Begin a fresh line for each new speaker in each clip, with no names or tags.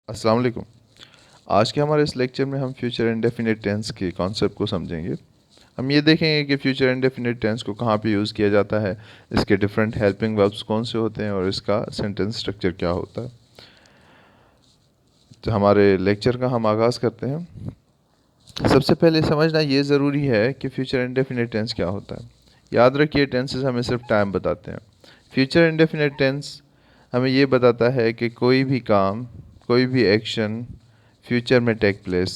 अस्सलाम वालेकुम। आज के हमारे इस लेक्चर में हम फ्यूचर इंडेफिनिट टेंस के कॉन्सेप्ट को समझेंगे। हम ये देखेंगे कि फ्यूचर इंडेफिनिट टेंस को कहाँ पे यूज़ किया जाता है, इसके डिफरेंट हेल्पिंग वर्ब्स कौन से होते हैं और इसका सेंटेंस स्ट्रक्चर क्या होता है। तो हमारे लेक्चर का हम आगाज़ करते हैं। सबसे पहले समझना ये ज़रूरी है कि फ्यूचर इंडेफिनिट टेंस क्या होता है। याद रखिए, टेंसेस हमें सिर्फ टाइम बताते हैं। फ्यूचर इंडेफिनिट टेंस हमें ये बताता है कि कोई भी काम, कोई भी एक्शन फ्यूचर में टेक प्लेस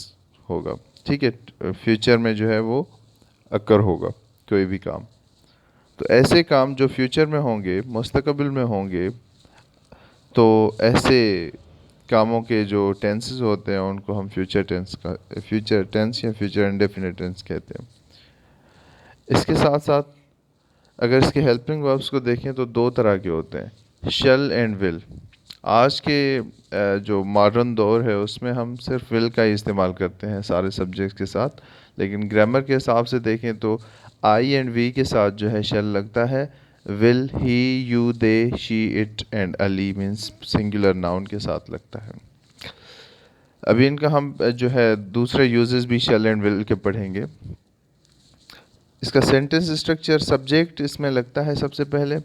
होगा। ठीक है, फ्यूचर में जो है वो अकर होगा कोई भी काम। तो ऐसे काम जो फ्यूचर में होंगे, मुस्तकबिल में होंगे, तो ऐसे कामों के जो टेंसेस होते हैं उनको हम फ्यूचर टेंस या फ्यूचर इंडेफिनिट टेंस कहते हैं। इसके साथ साथ अगर इसके हेल्पिंग वर्ब्स को देखें तो दो तरह के होते हैं, शल एंड विल। आज के जो मॉडर्न दौर है उसमें हम सिर्फ विल का ही इस्तेमाल करते हैं सारे सब्जेक्ट्स के साथ, लेकिन ग्रामर के हिसाब से देखें तो आई एंड वी के साथ जो है शल लगता है। Will, he, you, they, she, it and Ali means singular noun के साथ लगता है। अभी इनका हम जो है दूसरे यूजेस भी शल एंड विल के पढ़ेंगे। इसका सेंटेंस स्ट्रक्चर, सब्जेक्ट इसमें लगता है सबसे पहले,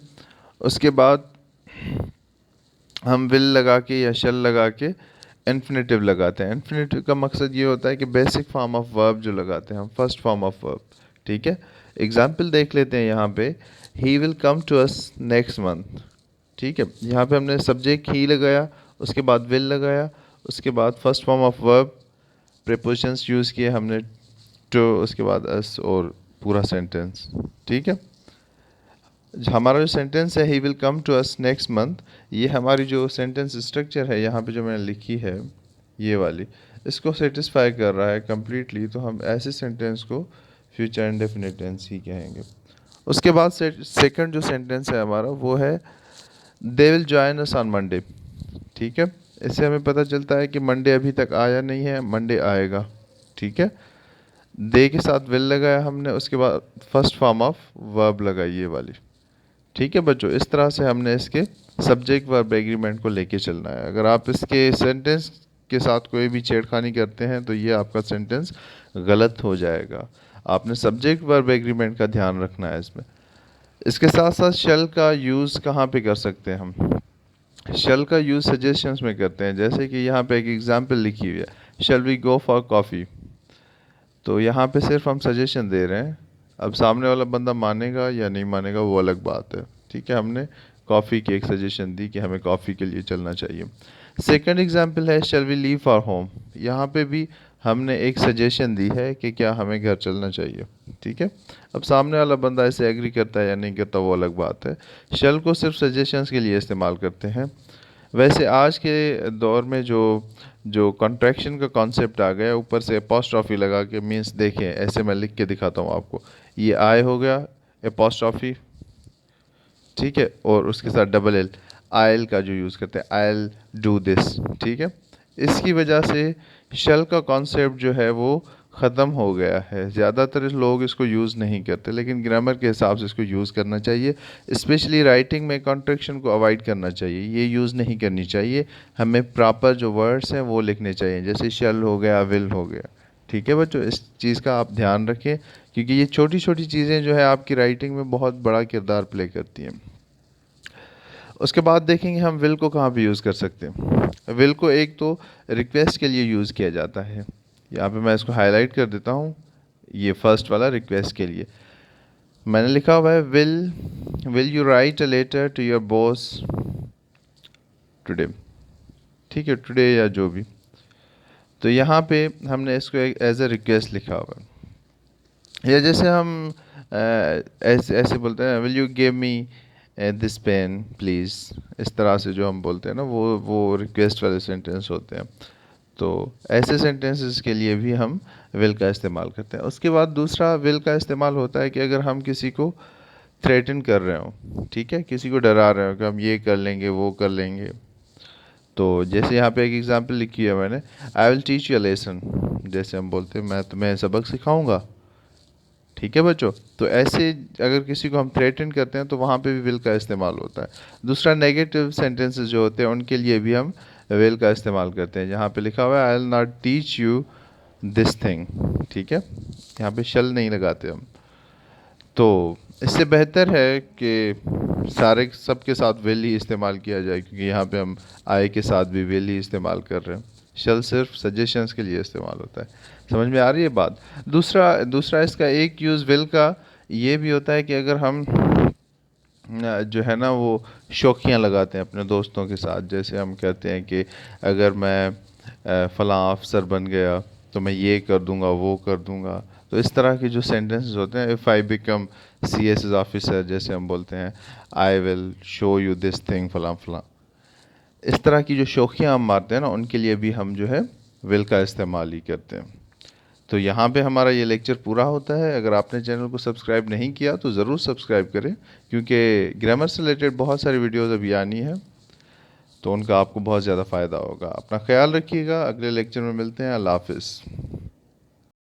उसके बाद हम विल लगा के या शल लगा के इन्फिनेटिव लगाते हैं। इन्फिनेटिव का मकसद ये होता है कि बेसिक फॉर्म ऑफ वर्ब जो लगाते हैं हम, फर्स्ट फॉर्म ऑफ वर्ब। ठीक है, एग्जाम्पल देख लेते हैं यहाँ पे, he will come to us next month. ठीक है, यहाँ पे हमने सब्जेक्ट ही लगाया, उसके बाद विल लगाया, उसके बाद first form of verb prepositions use किए हमने, टू, उसके बाद अस और पूरा सेंटेंस। ठीक है, हमारा जो सेंटेंस है he will come to us next month, ये हमारी जो सेंटेंस स्ट्रक्चर है यहाँ पे जो मैंने लिखी है ये वाली, इसको सेटिस्फाई कर रहा है कम्प्लीटली, तो हम ऐसे सेंटेंस को फ्यूचर इंडेफिनिट टेंस ही कहेंगे। उसके बाद सेकंड जो सेंटेंस है हमारा वो है they will join us on Monday. ठीक है, इससे हमें पता चलता है कि मंडे अभी तक आया नहीं है, मंडे आएगा। ठीक है, दे के साथ विल लगाया हमने, उसके बाद फर्स्ट फॉर्म ऑफ वर्ब लगाई ये वाली। ठीक है बच्चों, इस तरह से हमने इसके सब्जेक्ट वर्ब एग्रीमेंट को लेके चलना है। अगर आप इसके सेंटेंस के साथ कोई भी छेड़खानी करते हैं तो ये आपका सेंटेंस गलत हो जाएगा। आपने सब्जेक्ट वर्ब एग्रीमेंट का ध्यान रखना है इसमें। इसके साथ साथ शल का यूज़ कहाँ पे कर सकते हैं हम? शल का यूज़ सजेशंस में करते हैं, जैसे कि यहाँ पे एक एग्जांपल लिखी हुई है, shall we go for coffee. तो यहाँ पे सिर्फ हम सजेशन दे रहे हैं, अब सामने वाला बंदा मानेगा या नहीं मानेगा वो अलग बात है। ठीक है, हमने कॉफ़ी की एक सजेशन दी कि हमें कॉफ़ी के लिए चलना चाहिए। सेकंड एग्जांपल है shall we leave for home. यहाँ पे भी हमने एक सजेशन दी है कि क्या हमें घर चलना चाहिए। ठीक है, अब सामने वाला बंदा इसे एग्री करता है या नहीं करता वो अलग बात है। शैल को सिर्फ सजेशंस के लिए इस्तेमाल करते हैं। वैसे आज के दौर में जो जो कॉन्ट्रैक्शन का कॉन्सेप्ट आ गया, ऊपर से अपोस्ट्रॉफी लगा के, मीन्स देखें ऐसे मैं लिख के दिखाता हूँ आपको, ये आई हो गया अपोस्ट्रॉफी, ठीक है, और उसके साथ डबल एल, आयल का जो यूज़ करते हैं, आयल डू दिस। ठीक है, इसकी वजह से शल का कॉन्सेप्ट जो है वो ख़त्म हो गया है। ज़्यादातर लोग इसको यूज़ नहीं करते, लेकिन ग्रामर के हिसाब से इसको यूज़ करना चाहिए। स्पेशली राइटिंग में कॉन्ट्रैक्शन को अवॉइड करना चाहिए, ये यूज़ नहीं करनी चाहिए। हमें प्रॉपर जो वर्ड्स हैं वो लिखने चाहिए, जैसे शल हो गया, विल हो गया। ठीक है बच्चों, इस चीज़ का आप ध्यान रखें, क्योंकि ये छोटी छोटी चीज़ें जो है आपकी राइटिंग में बहुत बड़ा किरदार प्ले करती हैं। उसके बाद देखेंगे हम विल को कहाँ पे यूज़ कर सकते हैं। विल को एक तो रिक्वेस्ट के लिए यूज़ किया जाता है, यहाँ पे मैं इसको हाईलाइट कर देता हूँ, ये फर्स्ट वाला रिक्वेस्ट के लिए मैंने लिखा हुआ है, will you write a letter to your boss today. ठीक है, टुडे या जो भी, तो यहाँ पे हमने इसको एक एज अ रिक्वेस्ट लिखा हुआ है। या जैसे हम ऐसे ऐसे बोलते हैं, will you give me this pen please, इस तरह से जो हम बोलते हैं ना, वो रिक्वेस्ट वाले सेंटेंस होते हैं। तो ऐसे सेंटेंसेस के लिए भी हम विल का इस्तेमाल करते हैं। उसके बाद दूसरा विल का इस्तेमाल होता है कि अगर हम किसी को थ्रेटन कर रहे हो, ठीक है, किसी को डरा रहे हो कि हम ये कर लेंगे वो कर लेंगे, तो जैसे यहाँ पे एक एग्जांपल लिखी है मैंने, I will teach you a lesson. जैसे हम बोलते हैं मैं तुम्हें सबक सिखाऊंगा। ठीक है बच्चों। तो ऐसे अगर किसी को हम थ्रेटन करते हैं तो वहाँ पे भी विल का इस्तेमाल होता है। दूसरा, नेगेटिव सेंटेंसेस जो होते हैं उनके लिए भी हम विल का इस्तेमाल करते हैं। जहाँ पे लिखा हुआ है I will not teach you this thing, ठीक है, यहाँ पे शल नहीं लगाते हम। तो इससे बेहतर है कि सारे सबके साथ विल ही इस्तेमाल किया जाए, क्योंकि यहाँ पे हम आई के साथ भी विल ही इस्तेमाल कर रहे हैं। शल सिर्फ सजेशंस के लिए इस्तेमाल होता है। समझ में आ रही है बात। दूसरा दूसरा इसका एक यूज़ विल का ये भी होता है कि अगर हम जो है ना वो शौकियाँ लगाते हैं अपने दोस्तों के साथ। जैसे हम कहते हैं कि अगर मैं फ़लाँ अफसर बन गया तो मैं ये कर दूंगा वो कर दूंगा। तो इस तरह के जो सेंटेंसेस होते हैं, if I become CSS officer, जैसे हम बोलते हैं I will show you this thing फ़लाँ फ़लाँ, इस तरह की जो शौकियाँ हम मारते हैं ना उनके लिए भी हम जो है विल का इस्तेमाल ही करते हैं। तो यहाँ पे हमारा ये लेक्चर पूरा होता है। अगर आपने चैनल को सब्सक्राइब नहीं किया तो ज़रूर सब्सक्राइब करें, क्योंकि ग्रामर से रिलेटेड बहुत सारी वीडियोज़ अभी आनी है, तो उनका आपको बहुत ज़्यादा फ़ायदा होगा। अपना ख्याल रखिएगा, अगले लेक्चर में मिलते हैं। अल्लाह हाफ़िज़।